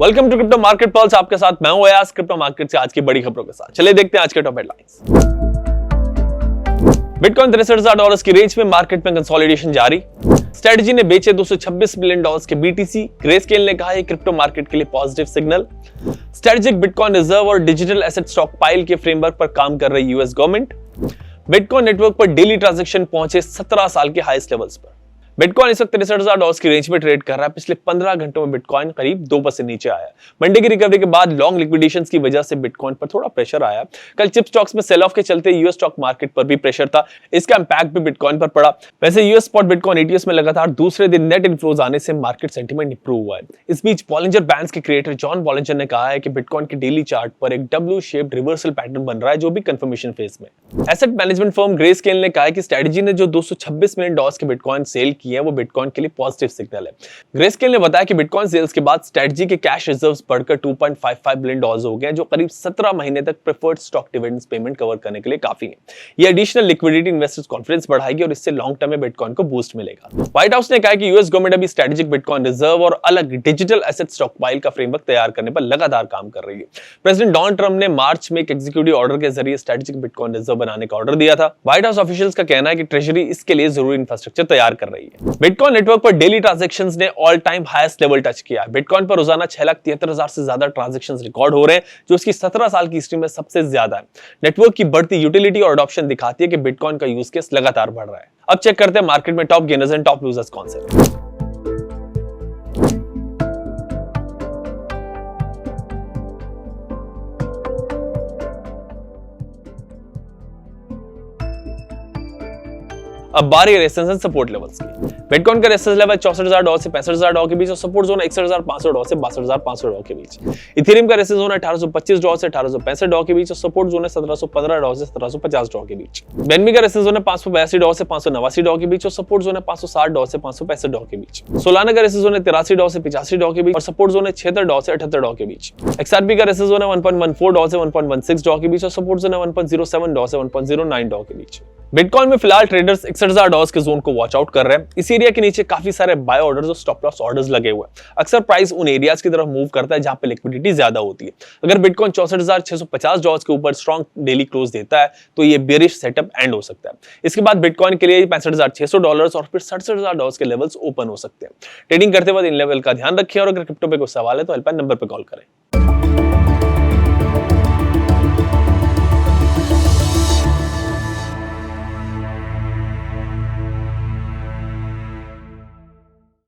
Welcome to crypto market pulse. आपके साथ मैं हूं अयाज, क्रिप्टो मार्केट से आज की बड़ी खबरों के साथ। चलिए देखते हैं आज के टॉप हेडलाइंस। बिटकॉइन $63,000 की रेंज में मार्केट में कंसोलिडेशन जारी। स्ट्रेटजी ने बेचे $226 मिलियन के बीटीसी। ग्रेस्केल ने कहा है क्रिप्टो मार्केट के लिए positive signal. Strategic bitcoin reserve और डिजिटल एसेट स्टॉक पाइल के फ्रेमवर्क पर काम कर रही यूएस गवर्नमेंट। बिटकॉइन नेटवर्क पर डेली ट्रांजैक्शन पहुंचे 17 साल के हाईएस्ट लेवल्स पर। बिटकॉइन इस वक्त $63,000 की रेंज में ट्रेड कर रहा है। पिछले 15 घंटों में बिटकॉइन करीब 2% नीचे आया। मंडे की रिकवरी के बाद लॉन्ग लिक्विडेशंस की वजह से बिटकॉइन पर थोड़ा प्रेशर आया। कल चिप स्टॉक्स में सेल ऑफ के चलते यूएस स्टॉक मार्केट पर भी प्रेशर था। इसका इंपैक्ट भी बिटकॉइन पर पड़ा। वैसे यूएस स्पॉट बिटकॉइन एटीएस में लगातार दूसरे दिन नेट इनफ्लोज आने से मार्केट सेंटीमेंट इंप्रूव हुआ है। इस बीच बॉलिंजर बैंड्स के क्रिएटर जॉन बॉलिंजर ने कहा है कि बिटकॉइन के डेली चार्ट पर एक डब्ल्यू शेप्ड रिवर्सल पैटर्न बन रहा है, जो भी कंफर्मेशन फेज में। एसेट मैनेजमेंट फर्म ग्रेस्केल ने कहा है कि स्ट्रेटजी ने जो $226 मिलियन के बिटकॉइन सेल किए हैं वो बिटकॉइन के लिए पॉजिटिव सिग्नल है। ग्रेस्केल ने बताया कि बिटकॉइन सेल्स के बाद स्ट्रेटजी के कैश रिजर्व्स बढ़कर $2.55 बिलियन हो गए हैं, जो करीब 17 महीने तक preferred stock dividends payment cover करने के लिए काफी है। ये एडिशनल लिक्विडिटी इन्वेस्टर्स कॉन्फिडेंस बढ़ाएगी और इससे लॉन्ग टर्म में बिटकॉइन को बूस्ट मिलेगा। व्हाइट हाउस ने कहा कि यूएस गवर्नमेंट अभी स्ट्रेटेजिक बिटकॉइन रिजर्व और अलग डिजिटल एसेट स्टॉक पाइल का फ्रेमवर्क तैयार करने पर लगातार काम कर रही है। प्रेसिडेंट डोनाल्ड ट्रंप ने मार्च में एक एग्जीक्यूटिव ऑर्डर के जरिए स्ट्रेटेजिक बिटकॉइन रिजर्व बनाने का ऑर्डर दिया था। व्हाइट हाउस ऑफिशियल्स का कहना है कि ट्रेजरी इसके लिए जरूरी इंफ्रास्ट्रक्चर तैयार कर रही है। बिटकॉइन नेटवर्क पर डेली ट्रांजैक्शंस ने all time highest level touch किया है। बिटकॉइन पर रोजाना 6,73,000 से ज्यादा ट्रांजैक्शंस रिकॉर्ड हो रहे हैं, जो इसकी 17 साल की हिस्ट्री में सबसे ज्यादा है। नेटवर्क की बढ़ती यूटिलिटी और अडॉप्शन दिखाती है कि बिटकॉइन का यूज केस लगातार बढ़ रहा है। अब चेक करते हैं मार्केट में top gainers and top losers कौन से हैं। अब बारी है रेजिस्टेंस एंड सपोर्ट लेवल्स की। बिटकॉइन का रेजिस्टेंस लेवल $64,000 से $65,000 के बीच और सपोर्ट जोन $61,500 से $62,500 के बीच। इथेरियम का रेजिस्टेंस जोन $1,825 से $1,865 के बीच और सपोर्ट जोन $1,715 से $1,750 के बीच। बेनमी का रेजिस्टेंस जोन $582 से $589 के बीच और सपोर्ट जोन $560 से $565 के बीच। सोलाना का रेजिस्टेंस जोन $83 से $85 के बीच और सपोर्ट जोन $76 से $78 के बीच। XRP का रेजिस्टेंस जोन $1.14 से $1.16 के बीच और सपोर्ट जोन $1.07 से $1.09 के बीच। बिटकॉइन में फिलहाल ट्रेडर्स $61,000 के जोन को वॉच आउट कर रहे हैं। इस एरिया के नीचे काफी सारे बाय ऑर्डर्स और स्टॉप लॉस ऑर्डर्स लगे हुए हैं। अक्सर प्राइस उन एरियाज की तरफ मूव करता है जहां पे लिक्विडिटी ज्यादा होती है। अगर बिटकॉइन $64,650 के ऊपर स्ट्रॉन्ग डेली क्लोज देता है तो ये बेरिश सेटअप एंड हो सकता है। इसके बाद बिटकॉइन के लिए $65,600 और फिर $67,000 के लेवल्स ओपन हो सकते हैं। ट्रेडिंग करते वक्त इन लेवल का ध्यान रखिए और अगर क्रिप्टो पे कोई सवाल है तो हेल्पलाइन नंबर पे कॉल करें।